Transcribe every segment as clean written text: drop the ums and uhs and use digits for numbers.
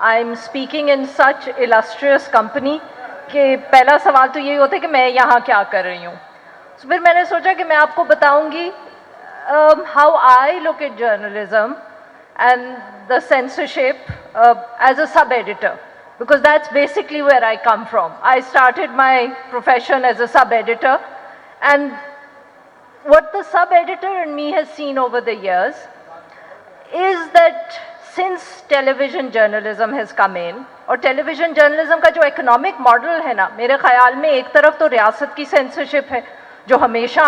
I'm speaking in such illustrious company कि पहला सवाल तो यही होता है कि मैं यहाँ क्या कर रही हूँ. So फिर मैंने सोचा कि मैं आपको बताऊंगी how I look at journalism and the censorship as a sub-editor, because that's basically where I come from. I started my profession as a sub-editor, and what the sub-editor in me has seen over the years is that since television journalism has come in, और television journalism का जो economic model है ना, मेरे ख्याल में एक तरफ तो रियासत की censorship है जो हमेशा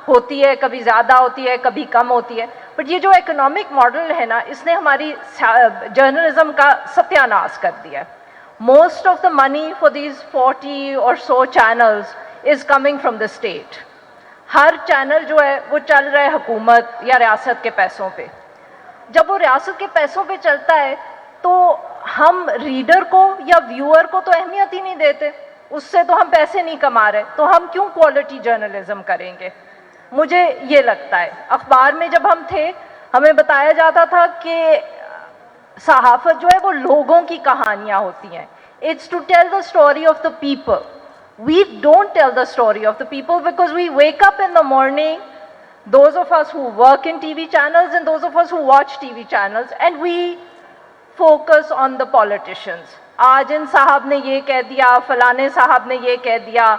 होती है, कभी ज़्यादा होती है, कभी कम होती है, बट ये जो economic model है ना, इसने हमारी journalism का सत्यानाश कर दिया है. Most of the money for these 40 or so channels is coming from the state. Her channel जो है वो चल रहा है हुकूमत या रियासत के पैसों पे. जब वो रियासत के पैसों पे चलता है तो हम रीडर को या व्यूअर को तो अहमियत ही नहीं देते, उससे तो हम पैसे नहीं कमा रहे, तो हम क्यों क्वालिटी जर्नलिज्म करेंगे. मुझे ये लगता है, अखबार में जब हम थे हमें बताया जाता था कि सहाफत जो है वो लोगों की कहानियाँ होती हैं. It's to tell the story of the people. We don't tell the story of the people because we wake up in the morning, those of us who work in TV channels and those of us who watch TV channels, and we focus on the politicians. आज इन साहब ने ये कह दिया, फलाने साहब ने ये कह दिया.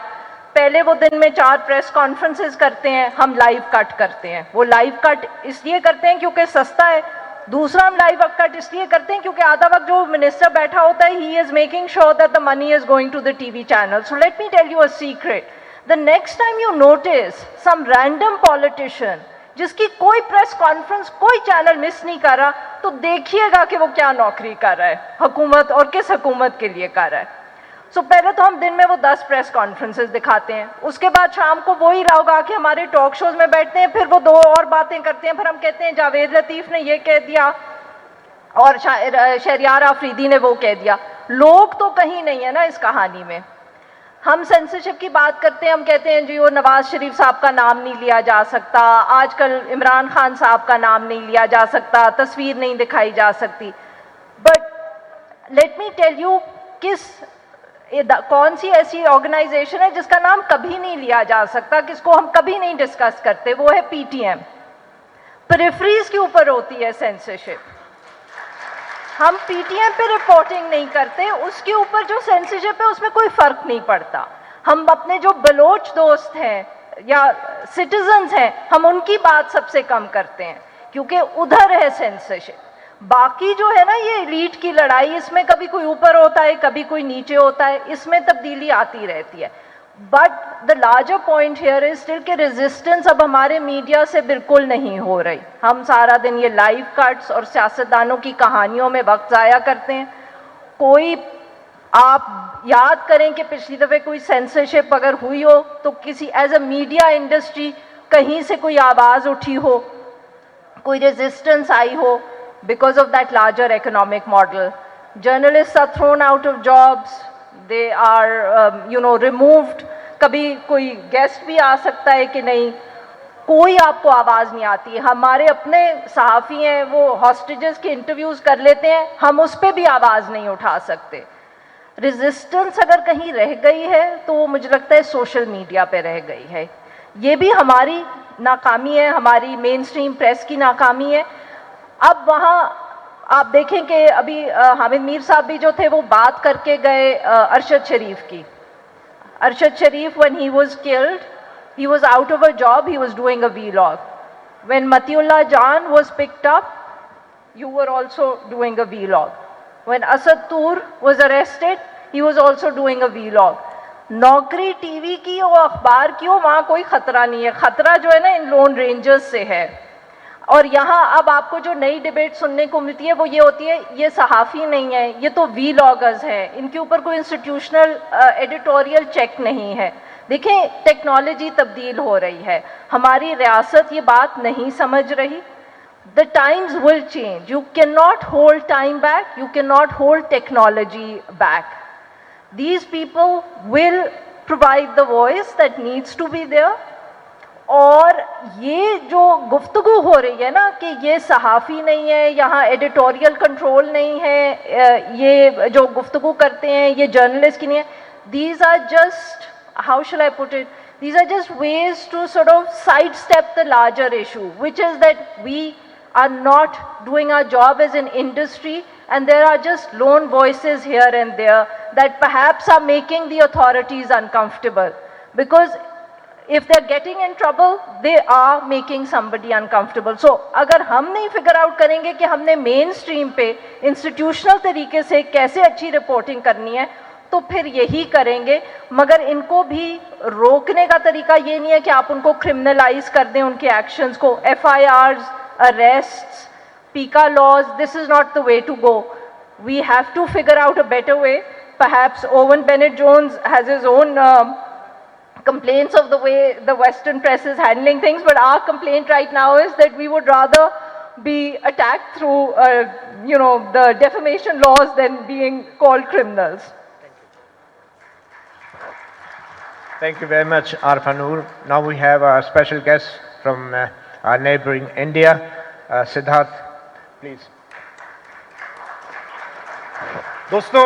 पहले वो दिन में 4 प्रेस कॉन्फ्रेंसेस करते हैं, हम लाइव कट करते हैं. वो लाइव कट इसलिए करते हैं क्योंकि सस्ता है. दूसरा हम लाइव कट इसलिए करते हैं क्योंकि आधा वक्त जो मिनिस्टर बैठा होता है, he is making sure that the money is going to the TV channel. So let me tell you a secret. The next time you notice some random politician जिसकी कोई प्रेस कॉन्फ्रेंस कोई channel miss नहीं कर रहा, तो देखिएगा कि वो क्या नौकरी कर रहा है हुकूमत और किस हुकूमत के लिए कर रहा है. सो पहले तो हम दिन में वो 10 प्रेस कॉन्फ्रेंसेस दिखाते हैं, उसके बाद शाम को वही होगा कि हमारे टॉक शोज में बैठते हैं, फिर वो 2 और बातें करते हैं, फिर हम कहते हैं जावेद लतीफ़ ने ये कह दिया और शहरियार आफरीदी ने वो कह दिया. लोग तो कहीं नहीं है ना इस कहानी में. हम सेंसरशिप की बात करते हैं, हम कहते हैं जी वो नवाज शरीफ साहब का नाम नहीं लिया जा सकता, आजकल इमरान खान साहब का नाम नहीं लिया जा सकता, तस्वीर नहीं दिखाई जा सकती. But let me tell you कौन सी ऐसी ऑर्गेनाइजेशन है जिसका नाम कभी नहीं लिया जा सकता, किसको हम कभी नहीं डिस्कस करते, वो है पीटीएम. पेरिफेरीज के ऊपर होती है सेंसरशिप. हम पीटीएम पे रिपोर्टिंग नहीं करते, उसके ऊपर जो सेंसरशिप है उसमें कोई फर्क नहीं पड़ता. हम अपने जो बलोच दोस्त हैं या सिटीजन्स हैं, हम उनकी बात सबसे कम करते हैं क्योंकि उधर है सेंसरशिप. बाकी जो है ना ये एलीट की लड़ाई, इसमें कभी कोई ऊपर होता है, कभी कोई नीचे होता है, इसमें तब्दीली आती रहती है. But the larger point here is still कि रेजिस्टेंस अब हमारे मीडिया से बिल्कुल नहीं हो रही. हम सारा दिन ये लाइव कट्स और सियासतदानों की कहानियों में वक्त ज़ाया करते हैं. कोई आप याद करें कि पिछली दफ़े कोई सेंसरशिप अगर हुई हो तो किसी एज अ मीडिया इंडस्ट्री कहीं से कोई आवाज़ उठी हो, कोई रेजिस्टेंस आई हो. Because of that larger economic model, journalists are thrown out of jobs, they are removed. कभी कोई गेस्ट भी आ सकता है कि नहीं, कोई आपको आवाज़ नहीं आती. हमारे अपने सहाफ़ी हैं, वो हॉस्टेजेस के इंटरव्यूज़ कर लेते हैं, हम उस पर भी आवाज़ नहीं उठा सकते. रेजिस्टेंस अगर कहीं रह गई है तो वो मुझे लगता है सोशल मीडिया पे रह गई है. ये भी हमारी नाकामी है, हमारी मेन स्ट्रीम प्रेस की नाकामी है. अब वहाँ आप देखें कि अभी हामिद मीर साहब भी जो थे वो बात करके गए अरशद शरीफ की. अरशद शरीफ when he was killed, he was out of a job, he was doing a vlog. When Matiullah Jan was picked up, you were also doing a vlog. When Asad Tur was arrested, he was also doing a vlog. नौकरी TV की और अखबार की हो, वहाँ कोई ख़तरा नहीं है. ख़तरा जो है ना इन लोन रेंजर्स से है. और यहाँ अब आपको जो नई डिबेट सुनने को मिलती है वो ये होती है, ये सहाफ़ी नहीं है, ये तो वीलॉगर्स हैं, इनके ऊपर कोई इंस्टीट्यूशनल एडिटोरियल चेक नहीं है. देखें टेक्नोलॉजी तब्दील हो रही है, हमारी रियासत ये बात नहीं समझ रही. The times will change. You can not hold time back, you can not hold technology back. These people will provide the voice that needs to be there. اور یہ جو گفتگو ہو رہی ہے نا کہ یہ صحافی نہیں ہے, یہاں ایڈیٹوریل کنٹرول نہیں ہے, یہ جو گفتگو کرتے ہیں یہ جرنلسٹ کی نہیں ہے, these are just, how shall I put it, these are just ways to sort of sidestep the larger issue, which is that we are not doing our job as an industry, and there are just lone voices here and there that perhaps are making the authorities uncomfortable, because if they're getting in trouble, they are making somebody uncomfortable. So اگر ہم نہیں figure out کریں گے کہ ہم نے مین stream پہ institutional طریقے سے کیسے اچھی رپورٹنگ کرنی ہے تو پھر یہی کریں گے. مگر ان کو بھی روکنے کا طریقہ یہ نہیں ہے کہ آپ ان کو کرمنلائز کر دیں, ان کے ایکشنز کو, F I Rs, arrests, PECA laws, this is not the way to go. We have to figure out a better way. Perhaps Owen Bennett-Jones has his own complaints of the way the Western press is handling things, but our complaint right now is that we would rather be attacked through, the defamation laws than being called criminals. Thank you very much, Arfa Noor. Now we have a special guest from our neighboring India, Siddharth, please. دوستوں